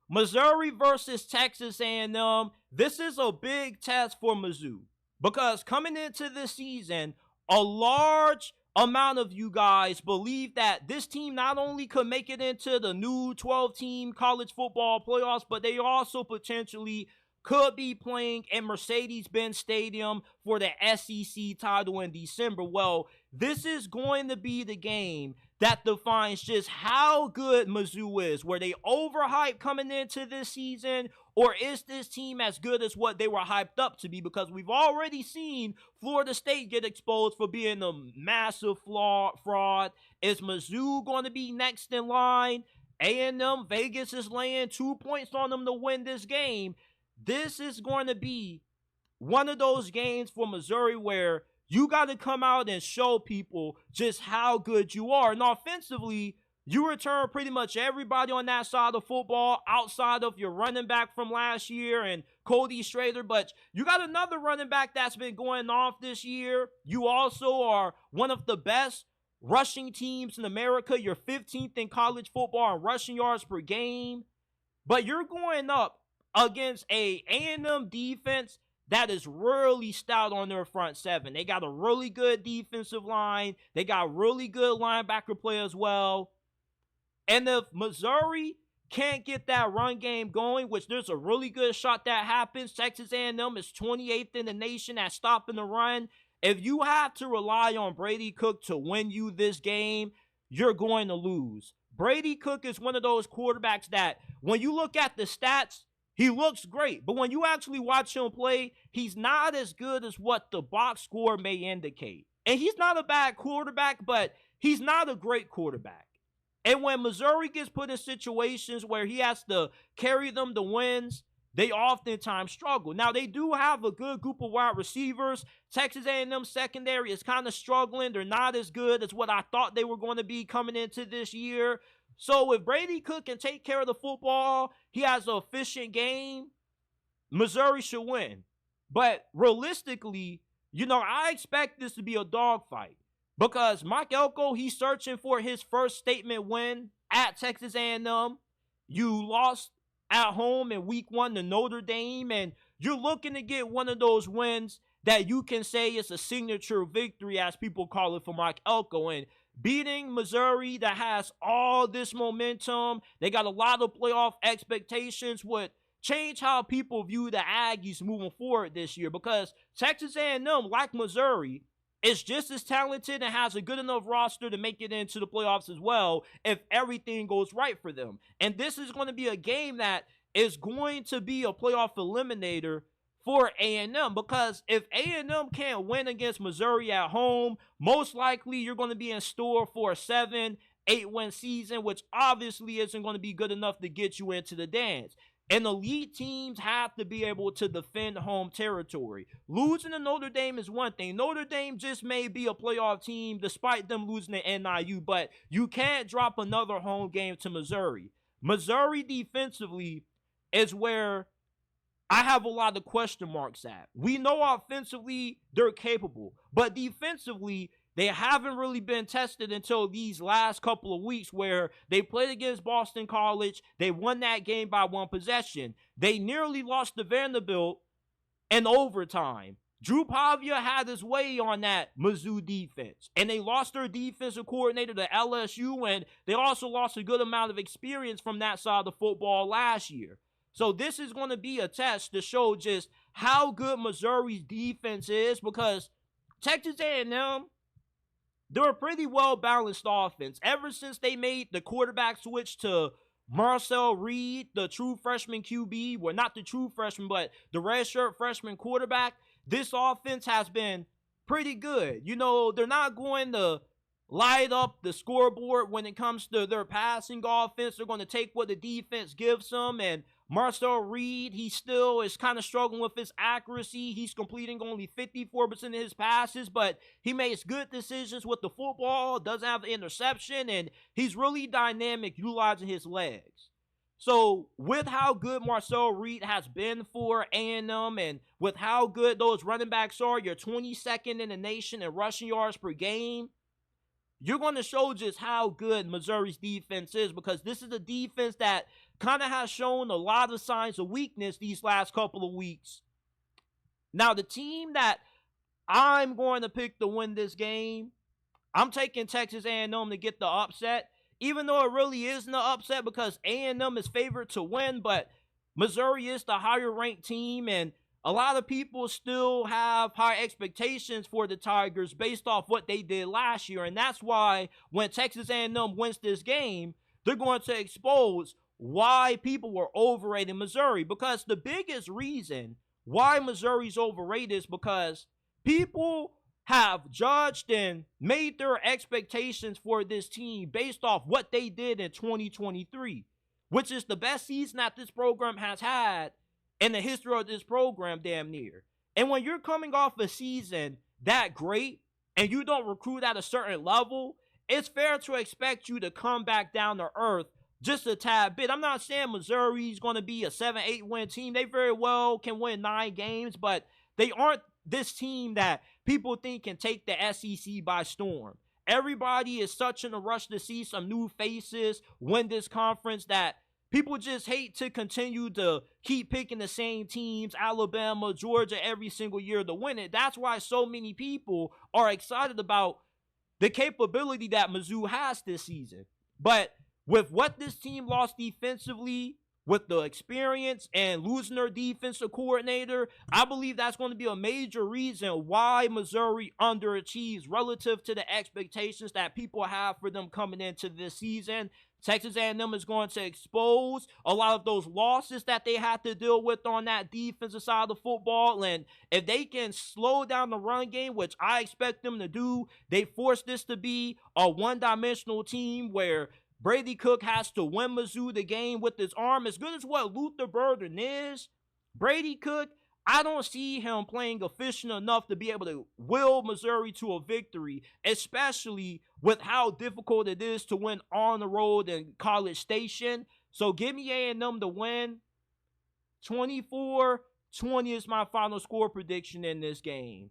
Missouri versus Texas A&M. This is a big test for Mizzou because coming into this season, a large amount of you guys believe that this team not only could make it into the new 12-team college football playoffs, but they also potentially could be playing in Mercedes-Benz Stadium for the SEC title in December. Well, this is going to be the game that defines just how good Mizzou is. Were they overhyped coming into this season, or is this team as good as what they were hyped up to be? Because we've already seen Florida State get exposed for being a massive fraud. Is Mizzou going to be next in line? A&M, Vegas is laying 2 points on them to win this game. This is going to be one of those games for Missouri where you got to come out and show people just how good you are. And offensively, you return pretty much everybody on that side of football outside of your running back from last year and Cody Schrader. But you got another running back that's been going off this year. You also are one of the best rushing teams in America. You're 15th in college football in rushing yards per game. But you're going up against a A&M defense that is really stout on their front seven. They got a really good defensive line. They got really good linebacker play as well. And if Missouri can't get that run game going, which there's a really good shot that happens, Texas A&M is 28th in the nation at stopping the run. If you have to rely on Brady Cook to win you this game, you're going to lose. Brady Cook is one of those quarterbacks that when you look at the stats, he looks great, but when you actually watch him play, he's not as good as what the box score may indicate. And he's not a bad quarterback, but he's not a great quarterback. And when Missouri gets put in situations where he has to carry them to wins, they oftentimes struggle. Now, they do have a good group of wide receivers. Texas A&M secondary is kind of struggling. They're not as good as what I thought they were going to be coming into this year. So if Brady Cook can take care of the football, he has an efficient game, Missouri should win. But realistically, I expect this to be a dogfight because Mike Elko, he's searching for his first statement win at Texas A&M. You lost at home in week 1 to Notre Dame, and you're looking to get one of those wins that you can say is a signature victory, as people call it, for Mike Elko. And beating Missouri that has all this momentum, they got a lot of playoff expectations, would change how people view the Aggies moving forward this year, because Texas A&M, like Missouri, is just as talented and has a good enough roster to make it into the playoffs as well if everything goes right for them. And this is going to be a game that is going to be a playoff eliminator for A&M, because if A&M can't win against Missouri at home, most likely you're going to be in store for a 7-8 win season, which obviously isn't going to be good enough to get you into the dance. And elite teams have to be able to defend home territory. Losing to Notre Dame is one thing. Notre Dame just may be a playoff team despite them losing to NIU, but you can't drop another home game to Missouri. Missouri defensively is where I have a lot of question marks at. We know offensively they're capable, but defensively they haven't really been tested until these last couple of weeks where they played against Boston College. They won that game by 1 possession. They nearly lost to Vanderbilt in overtime. Drew Pavia had his way on that Mizzou defense, and they lost their defensive coordinator to LSU, and they also lost a good amount of experience from that side of the football last year. So this is going to be a test to show just how good Missouri's defense is, because Texas A&M, they're a pretty well-balanced offense. Ever since they made the quarterback switch to Marcel Reed, the true freshman QB, well, not the true freshman, but the redshirt freshman quarterback, this offense has been pretty good. They're not going to light up the scoreboard when it comes to their passing offense. They're going to take what the defense gives them, and Marcel Reed, he still is kind of struggling with his accuracy. He's completing only 54% of his passes, but he makes good decisions with the football, doesn't have an interception, and he's really dynamic utilizing his legs. So with how good Marcel Reed has been for A&M, and with how good those running backs are, you're 22nd in the nation in rushing yards per game, you're going to show just how good Missouri's defense is, because this is a defense that kind of has shown a lot of signs of weakness these last couple of weeks. Now, the team that I'm going to pick to win this game, I'm taking Texas A&M to get the upset, even though it really isn't an upset because A&M is favored to win, but Missouri is the higher ranked team, and a lot of people still have high expectations for the Tigers based off what they did last year, and that's why when Texas A&M wins this game, they're going to expose why people were overrating Missouri, because the biggest reason why Missouri's overrated is because people have judged and made their expectations for this team based off what they did in 2023, which is the best season that this program has had in the history of this program, damn near. And when you're coming off a season that great and you don't recruit at a certain level, it's fair to expect you to come back down to earth just a tad bit. I'm not saying Missouri's going to be a 7-8 win team. They very well can win 9 games, but they aren't this team that people think can take the SEC by storm. Everybody is such in a rush to see some new faces win this conference that people just hate to continue to keep picking the same teams, Alabama, Georgia, every single year to win it. That's why so many people are excited about the capability that Mizzou has this season. But with what this team lost defensively, with the experience and losing their defensive coordinator, I believe that's going to be a major reason why Missouri underachieves relative to the expectations that people have for them coming into this season. Texas A&M is going to expose a lot of those losses that they had to deal with on that defensive side of the football. And if they can slow down the run game, which I expect them to do, they force this to be a one-dimensional team where Brady Cook has to win Mizzou the game with his arm. As good as what Luther Burden is, Brady Cook, I don't see him playing efficient enough to be able to will Missouri to a victory, especially with how difficult it is to win on the road in College Station. So give me A&M to win. 24-20 is my final score prediction in this game.